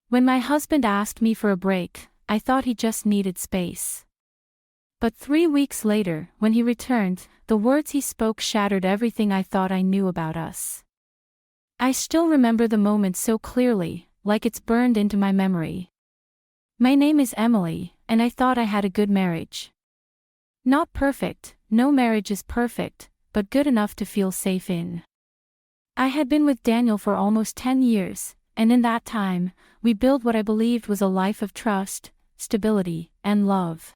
When my husband asked me for a break, I thought he just needed space. But 3 weeks later, when he returned, the words he spoke shattered everything I thought I knew about us. I still remember the moment so clearly, like it's burned into my memory. My name is Emily, and I thought I had a good marriage. Not perfect, no marriage is perfect, but good enough to feel safe in. I had been with Daniel for almost 10 years, and in that time, we built what I believed was a life of trust, stability, and love.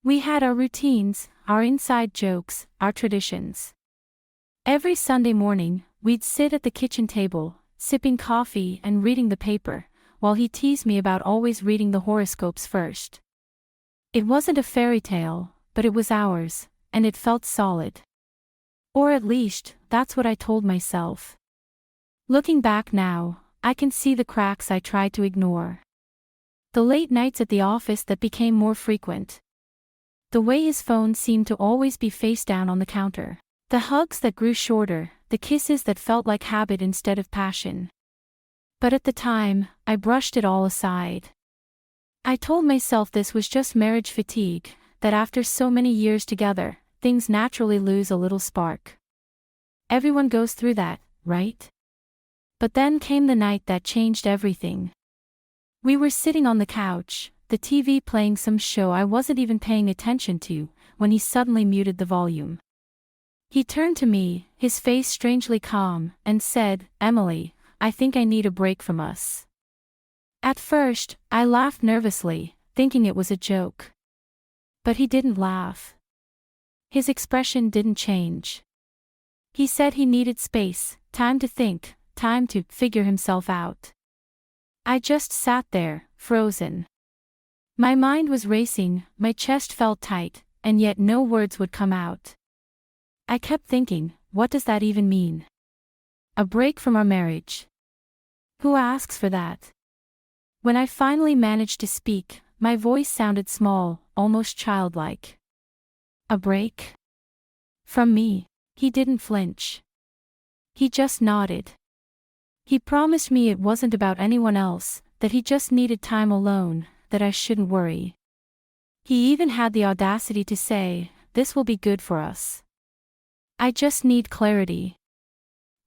We had our routines, our inside jokes, our traditions. Every Sunday morning, we'd sit at the kitchen table, sipping coffee and reading the paper, while he teased me about always reading the horoscopes first. It wasn't a fairy tale, but it was ours, and it felt solid. Or at least, that's what I told myself. Looking back now, I can see the cracks I tried to ignore. The late nights at the office that became more frequent. The way his phone seemed to always be face down on the counter. The hugs that grew shorter, the kisses that felt like habit instead of passion. But at the time, I brushed it all aside. I told myself this was just marriage fatigue, that after so many years together, things naturally lose a little spark. Everyone goes through that, right? But then came the night that changed everything. We were sitting on the couch, the TV playing some show I wasn't even paying attention to, when he suddenly muted the volume. He turned to me, his face strangely calm, and said, "Emily, I think I need a break from us." At first, I laughed nervously, thinking it was a joke. But he didn't laugh. His expression didn't change. He said he needed space, time to think, time to figure himself out. I just sat there, frozen. My mind was racing, my chest felt tight, and yet no words would come out. I kept thinking, what does that even mean? A break from our marriage? Who asks for that? When I finally managed to speak, my voice sounded small, almost childlike. A break? From me? He didn't flinch. He just nodded. He promised me it wasn't about anyone else, that he just needed time alone, that I shouldn't worry. He even had the audacity to say, "This will be good for us. I just need clarity."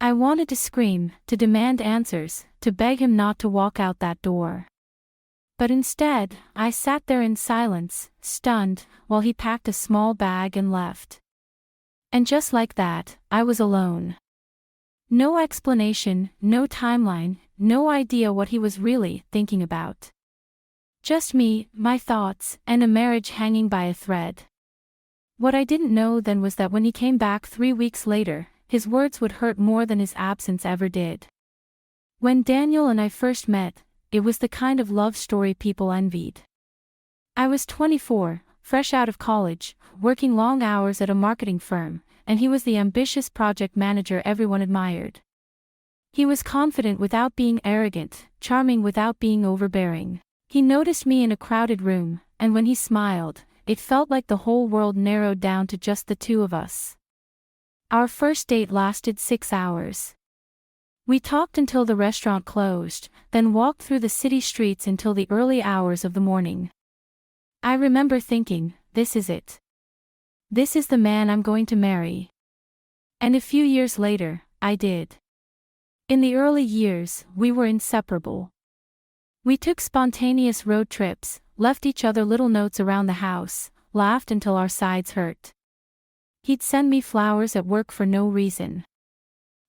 I wanted to scream, to demand answers, to beg him not to walk out that door. But instead, I sat there in silence, stunned, while he packed a small bag and left. And just like that, I was alone. No explanation, no timeline, no idea what he was really thinking about. Just me, my thoughts, and a marriage hanging by a thread. What I didn't know then was that when he came back 3 weeks later, his words would hurt more than his absence ever did. When Daniel and I first met, it was the kind of love story people envied. I was 24, fresh out of college, working long hours at a marketing firm, and he was the ambitious project manager everyone admired. He was confident without being arrogant, charming without being overbearing. He noticed me in a crowded room, and when he smiled, it felt like the whole world narrowed down to just the two of us. Our first date lasted 6 hours. We talked until the restaurant closed, then walked through the city streets until the early hours of the morning. I remember thinking, this is it. This is the man I'm going to marry. And a few years later, I did. In the early years, we were inseparable. We took spontaneous road trips, left each other little notes around the house, laughed until our sides hurt. He'd send me flowers at work for no reason.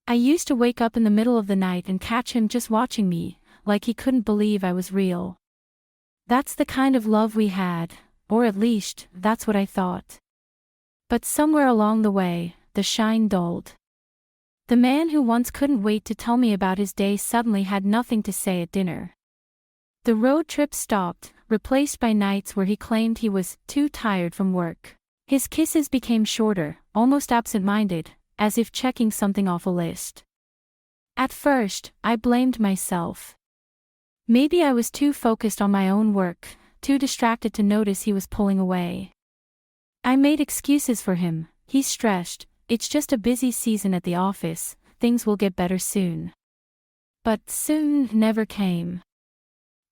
I used to wake up in the middle of the night and catch him just watching me, like he couldn't believe I was real. That's the kind of love we had, or at least, that's what I thought. But somewhere along the way, the shine dulled. The man who once couldn't wait to tell me about his day suddenly had nothing to say at dinner. The road trip stopped, replaced by nights where he claimed he was too tired from work. His kisses became shorter, almost absent-minded, as if checking something off a list. At first, I blamed myself. Maybe I was too focused on my own work, too distracted to notice he was pulling away. I made excuses for him. He's stressed, it's just a busy season at the office, things will get better soon. But soon never came.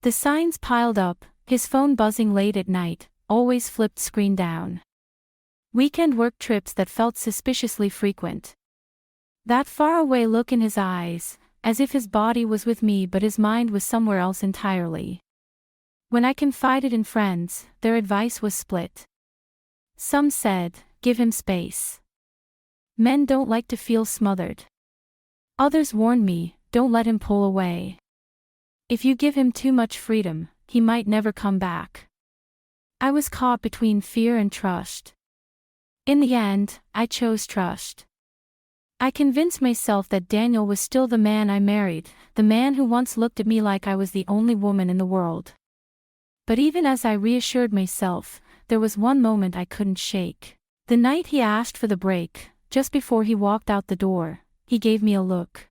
The signs piled up, his phone buzzing late at night, always flipped screen down. Weekend work trips that felt suspiciously frequent. That faraway look in his eyes, as if his body was with me but his mind was somewhere else entirely. When I confided in friends, their advice was split. Some said, give him space. Men don't like to feel smothered. Others warned me, don't let him pull away. If you give him too much freedom, he might never come back. I was caught between fear and trust. In the end, I chose trust. I convinced myself that Daniel was still the man I married, the man who once looked at me like I was the only woman in the world. But even as I reassured myself, there was one moment I couldn't shake. The night he asked for the break, just before he walked out the door, he gave me a look.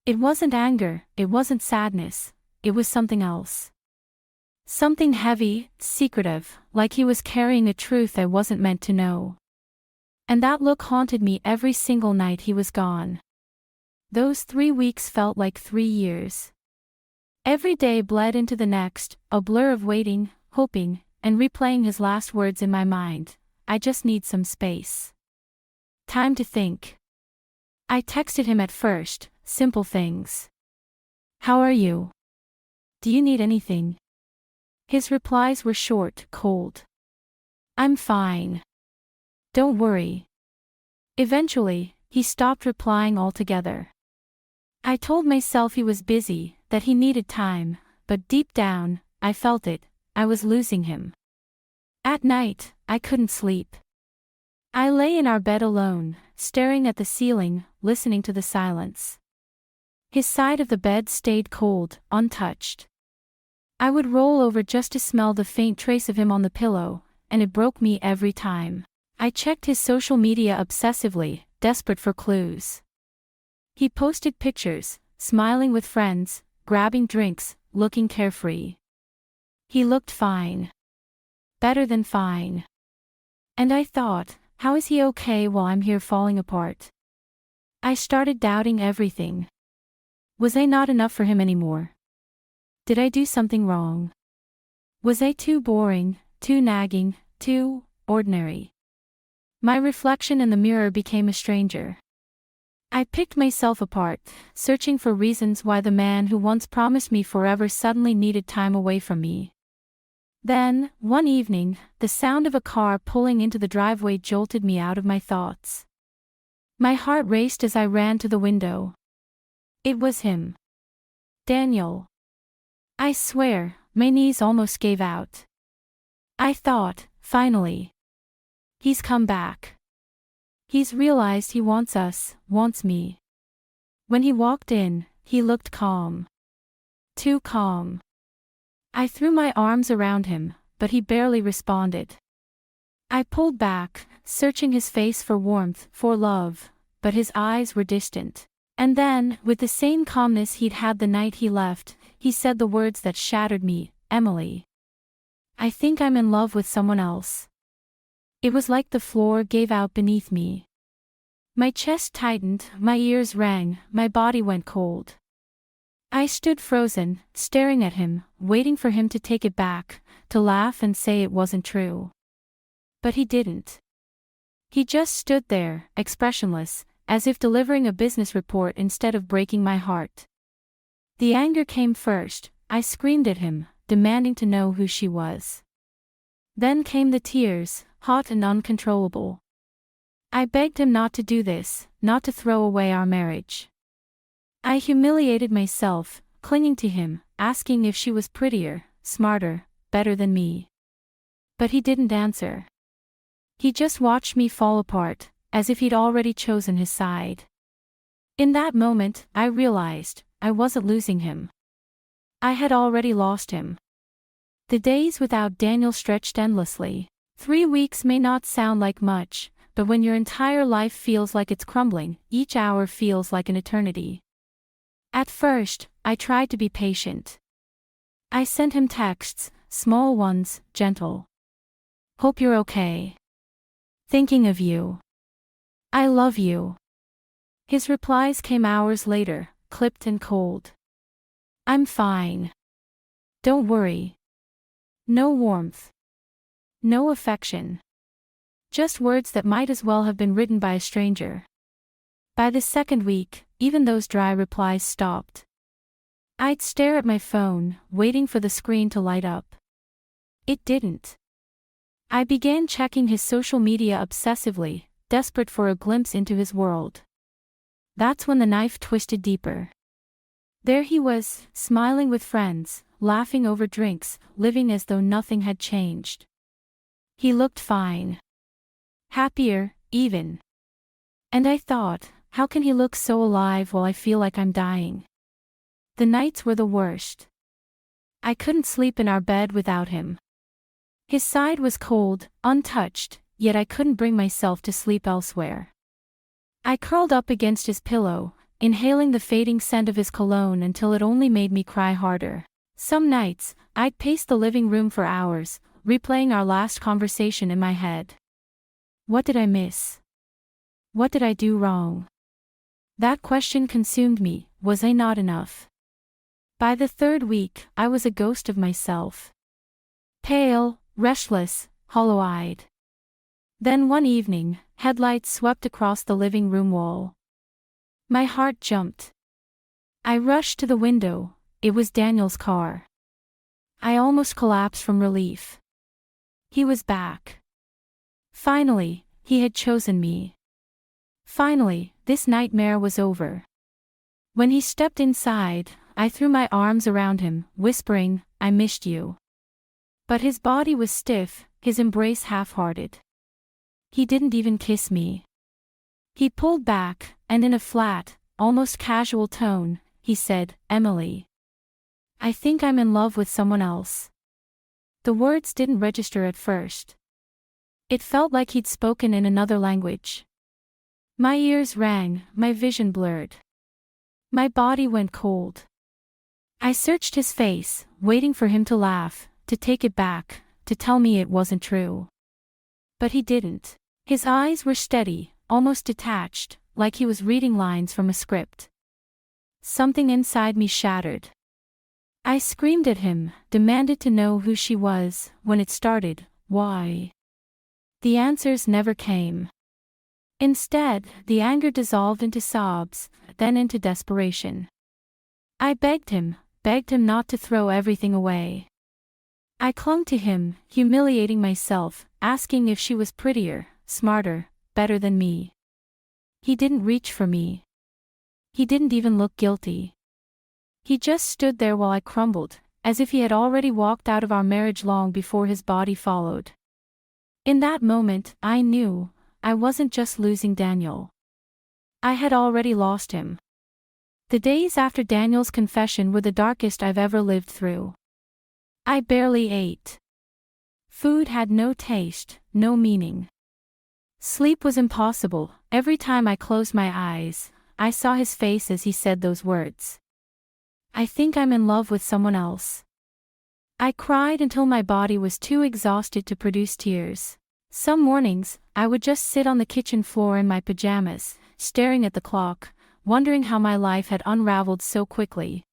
It wasn't anger, it wasn't sadness, it was something else. Something heavy, secretive, like he was carrying a truth I wasn't meant to know. And that look haunted me every single night he was gone. Those 3 weeks felt like 3 years. Every day bled into the next, a blur of waiting, hoping, and replaying his last words in my mind. I just need some space. Time to think. I texted him at first, simple things. How are you? Do you need anything? His replies were short, cold. I'm fine. Don't worry. Eventually, he stopped replying altogether. I told myself he was busy, that he needed time, but deep down, I felt it, I was losing him. At night, I couldn't sleep. I lay in our bed alone, staring at the ceiling, listening to the silence. His side of the bed stayed cold, untouched. I would roll over just to smell the faint trace of him on the pillow, and it broke me every time. I checked his social media obsessively, desperate for clues. He posted pictures, smiling with friends, grabbing drinks, looking carefree. He looked fine. Better than fine. And I thought, how is he okay while I'm here falling apart? I started doubting everything. Was I not enough for him anymore? Did I do something wrong? Was I too boring, too nagging, too ordinary? My reflection in the mirror became a stranger. I picked myself apart, searching for reasons why the man who once promised me forever suddenly needed time away from me. Then, one evening, the sound of a car pulling into the driveway jolted me out of my thoughts. My heart raced as I ran to the window. It was him. Daniel. I swear, my knees almost gave out. I thought, finally. He's come back. He's realized he wants us, wants me. When he walked in, he looked calm. Too calm. I threw my arms around him, but he barely responded. I pulled back, searching his face for warmth, for love, but his eyes were distant. And then, with the same calmness he'd had the night he left, he said the words that shattered me, Emily. I think I'm in love with someone else. It was like the floor gave out beneath me. My chest tightened, my ears rang, my body went cold. I stood frozen, staring at him, waiting for him to take it back, to laugh and say it wasn't true. But he didn't. He just stood there, expressionless, as if delivering a business report instead of breaking my heart. The anger came first. I screamed at him, demanding to know who she was. Then came the tears, hot and uncontrollable. I begged him not to do this, not to throw away our marriage. I humiliated myself, clinging to him, asking if she was prettier, smarter, better than me. But he didn't answer. He just watched me fall apart, as if he'd already chosen his side. In that moment, I realized, I wasn't losing him. I had already lost him. The days without Daniel stretched endlessly. 3 weeks may not sound like much, but when your entire life feels like it's crumbling, each hour feels like an eternity. At first, I tried to be patient. I sent him texts, small ones, gentle. Hope you're okay. Thinking of you. I love you. His replies came hours later, clipped and cold. I'm fine. Don't worry. No warmth. No affection. Just words that might as well have been written by a stranger. By the second week, even those dry replies stopped. I'd stare at my phone, waiting for the screen to light up. It didn't. I began checking his social media obsessively, desperate for a glimpse into his world. That's when the knife twisted deeper. There he was, smiling with friends, laughing over drinks, living as though nothing had changed. He looked fine. Happier, even. And I thought, how can he look so alive while I feel like I'm dying? The nights were the worst. I couldn't sleep in our bed without him. His side was cold, untouched, yet I couldn't bring myself to sleep elsewhere. I curled up against his pillow, inhaling the fading scent of his cologne until it only made me cry harder. Some nights, I'd pace the living room for hours, replaying our last conversation in my head. What did I miss? What did I do wrong? That question consumed me. Was I not enough? By the third week, I was a ghost of myself. Pale, restless, hollow-eyed. Then one evening, headlights swept across the living room wall. My heart jumped. I rushed to the window. It was Daniel's car. I almost collapsed from relief. He was back. Finally, he had chosen me. Finally, this nightmare was over. When he stepped inside, I threw my arms around him, whispering, "I missed you." But his body was stiff, his embrace half-hearted. He didn't even kiss me. He pulled back, and in a flat, almost casual tone, he said, "Emily, I think I'm in love with someone else." The words didn't register at first. It felt like he'd spoken in another language. My ears rang, my vision blurred. My body went cold. I searched his face, waiting for him to laugh, to take it back, to tell me it wasn't true. But he didn't. His eyes were steady, almost detached, like he was reading lines from a script. Something inside me shattered. I screamed at him, demanded to know who she was. When it started, why? The answers never came. Instead, the anger dissolved into sobs, then into desperation. I begged him not to throw everything away. I clung to him, humiliating myself, asking if she was prettier, smarter, better than me. He didn't reach for me. He didn't even look guilty. He just stood there while I crumbled, as if he had already walked out of our marriage long before his body followed. In that moment, I knew, I wasn't just losing Daniel. I had already lost him. The days after Daniel's confession were the darkest I've ever lived through. I barely ate. Food had no taste, no meaning. Sleep was impossible. Every time I closed my eyes, I saw his face as he said those words. "I think I'm in love with someone else." I cried until my body was too exhausted to produce tears. Some mornings, I would just sit on the kitchen floor in my pajamas, staring at the clock, wondering how my life had unraveled so quickly.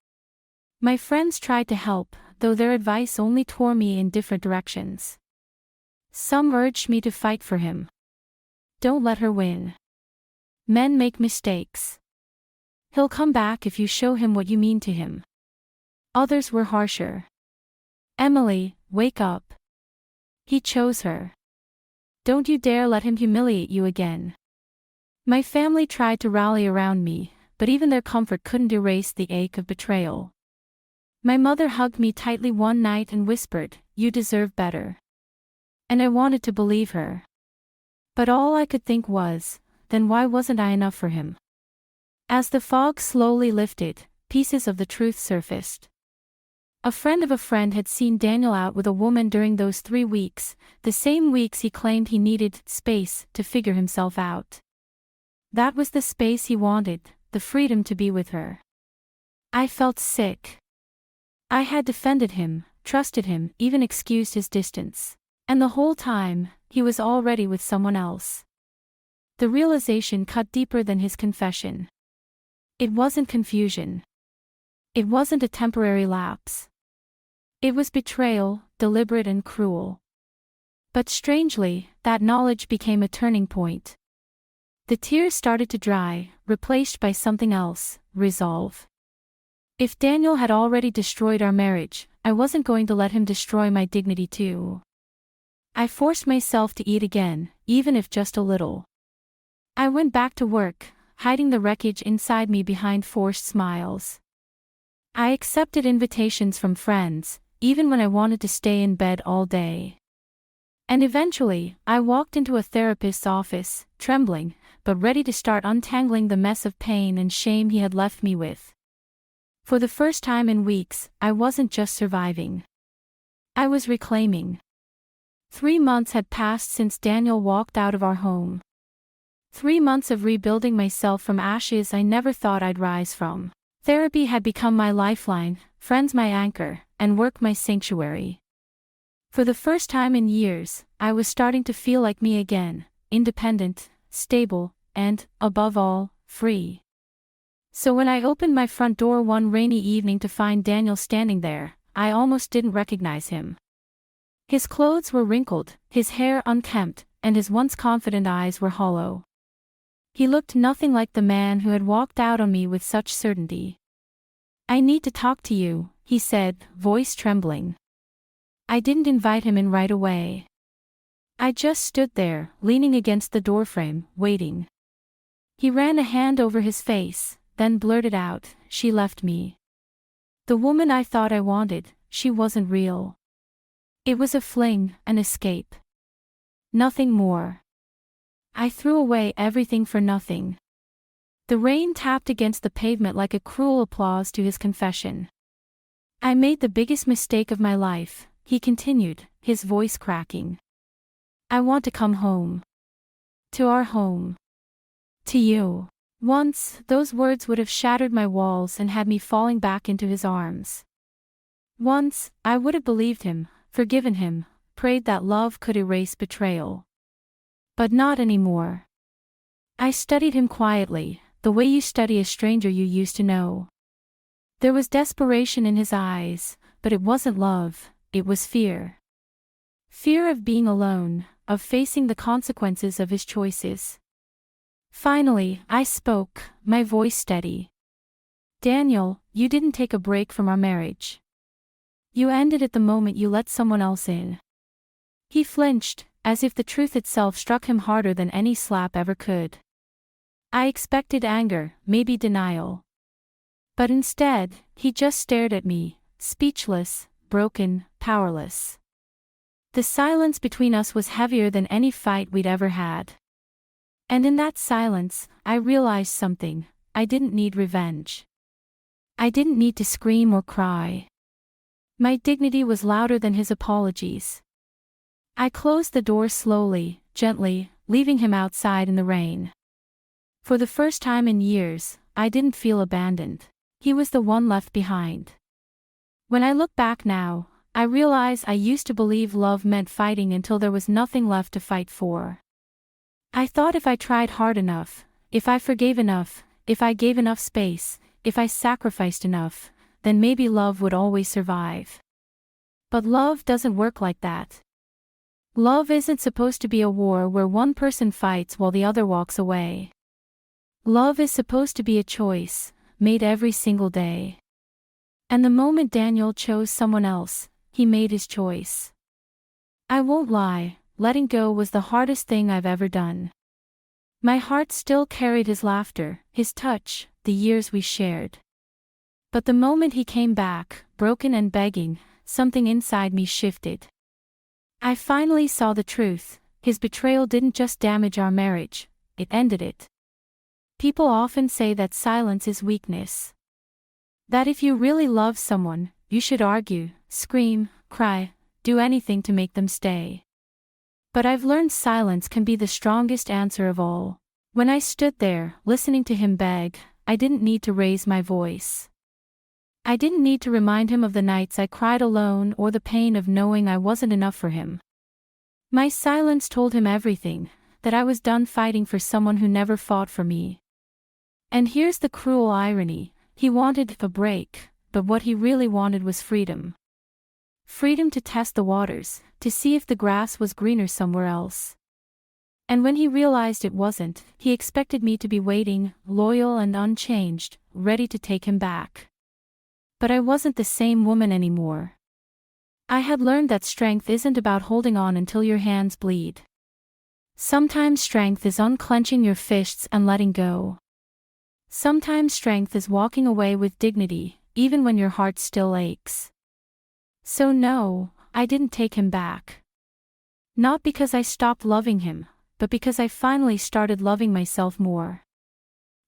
My friends tried to help, though their advice only tore me in different directions. Some urged me to fight for him. "Don't let her win. Men make mistakes. He'll come back if you show him what you mean to him." Others were harsher. "Emily, wake up. He chose her. Don't you dare let him humiliate you again." My family tried to rally around me, but even their comfort couldn't erase the ache of betrayal. My mother hugged me tightly one night and whispered, "You deserve better." And I wanted to believe her. But all I could think was, then why wasn't I enough for him? As the fog slowly lifted, pieces of the truth surfaced. A friend of a friend had seen Daniel out with a woman during those 3 weeks, the same weeks he claimed he needed space to figure himself out. That was the space he wanted, the freedom to be with her. I felt sick. I had defended him, trusted him, even excused his distance. And the whole time, he was already with someone else. The realization cut deeper than his confession. It wasn't confusion. It wasn't a temporary lapse. It was betrayal, deliberate and cruel. But strangely, that knowledge became a turning point. The tears started to dry, replaced by something else: resolve. If Daniel had already destroyed our marriage, I wasn't going to let him destroy my dignity too. I forced myself to eat again, even if just a little. I went back to work, hiding the wreckage inside me behind forced smiles. I accepted invitations from friends, even when I wanted to stay in bed all day. And eventually, I walked into a therapist's office, trembling, but ready to start untangling the mess of pain and shame he had left me with. For the first time in weeks, I wasn't just surviving. I was reclaiming. 3 months had passed since Daniel walked out of our home. 3 months of rebuilding myself from ashes I never thought I'd rise from. Therapy had become my lifeline, friends my anchor, and work my sanctuary. For the first time in years, I was starting to feel like me again, independent, stable, and, above all, free. So when I opened my front door one rainy evening to find Daniel standing there, I almost didn't recognize him. His clothes were wrinkled, his hair unkempt, and his once confident eyes were hollow. He looked nothing like the man who had walked out on me with such certainty. "I need to talk to you," he said, voice trembling. I didn't invite him in right away. I just stood there, leaning against the doorframe, waiting. He ran a hand over his face, then blurted out, "She left me. The woman I thought I wanted, she wasn't real. It was a fling, an escape. Nothing more." I threw away everything for nothing. The rain tapped against the pavement like a cruel applause to his confession. "I made the biggest mistake of my life," he continued, his voice cracking. "I want to come home. To our home. To you." Once, those words would have shattered my walls and had me falling back into his arms. Once, I would have believed him, forgiven him, prayed that love could erase betrayal. But not anymore. I studied him quietly, the way you study a stranger you used to know. There was desperation in his eyes, but it wasn't love, it was fear. Fear of being alone, of facing the consequences of his choices. Finally, I spoke, my voice steady. "Daniel, you didn't take a break from our marriage. You ended it the moment you let someone else in." He flinched, as if the truth itself struck him harder than any slap ever could. I expected anger, maybe denial. But instead, he just stared at me, speechless, broken, powerless. The silence between us was heavier than any fight we'd ever had. And in that silence, I realized something: I didn't need revenge. I didn't need to scream or cry. My dignity was louder than his apologies. I closed the door slowly, gently, leaving him outside in the rain. For the first time in years, I didn't feel abandoned. He was the one left behind. When I look back now, I realize I used to believe love meant fighting until there was nothing left to fight for. I thought if I tried hard enough, if I forgave enough, if I gave enough space, if I sacrificed enough, then maybe love would always survive. But love doesn't work like that. Love isn't supposed to be a war where one person fights while the other walks away. Love is supposed to be a choice, made every single day. And the moment Daniel chose someone else, he made his choice. I won't lie, letting go was the hardest thing I've ever done. My heart still carried his laughter, his touch, the years we shared. But the moment he came back, broken and begging, something inside me shifted. I finally saw the truth: his betrayal didn't just damage our marriage, it ended it. People often say that silence is weakness. That if you really love someone, you should argue, scream, cry, do anything to make them stay. But I've learned silence can be the strongest answer of all. When I stood there, listening to him beg, I didn't need to raise my voice. I didn't need to remind him of the nights I cried alone or the pain of knowing I wasn't enough for him. My silence told him everything: that I was done fighting for someone who never fought for me. And here's the cruel irony: he wanted a break, but what he really wanted was freedom. Freedom to test the waters, to see if the grass was greener somewhere else. And when he realized it wasn't, he expected me to be waiting, loyal and unchanged, ready to take him back. But I wasn't the same woman anymore. I had learned that strength isn't about holding on until your hands bleed. Sometimes strength is unclenching your fists and letting go. Sometimes strength is walking away with dignity, even when your heart still aches. So no, I didn't take him back. Not because I stopped loving him, but because I finally started loving myself more.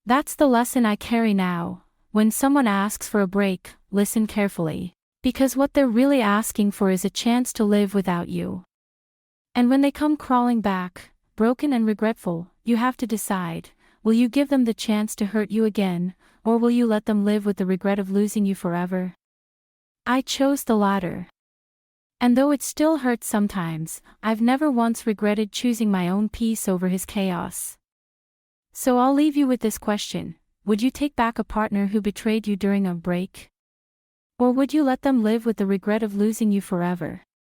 That's the lesson I carry now. When someone asks for a break, listen carefully. Because what they're really asking for is a chance to live without you. And when they come crawling back, broken and regretful, you have to decide, will you give them the chance to hurt you again, or will you let them live with the regret of losing you forever? I chose the latter. And though it still hurts sometimes, I've never once regretted choosing my own peace over his chaos. So I'll leave you with this question: would you take back a partner who betrayed you during a break? Or would you let them live with the regret of losing you forever?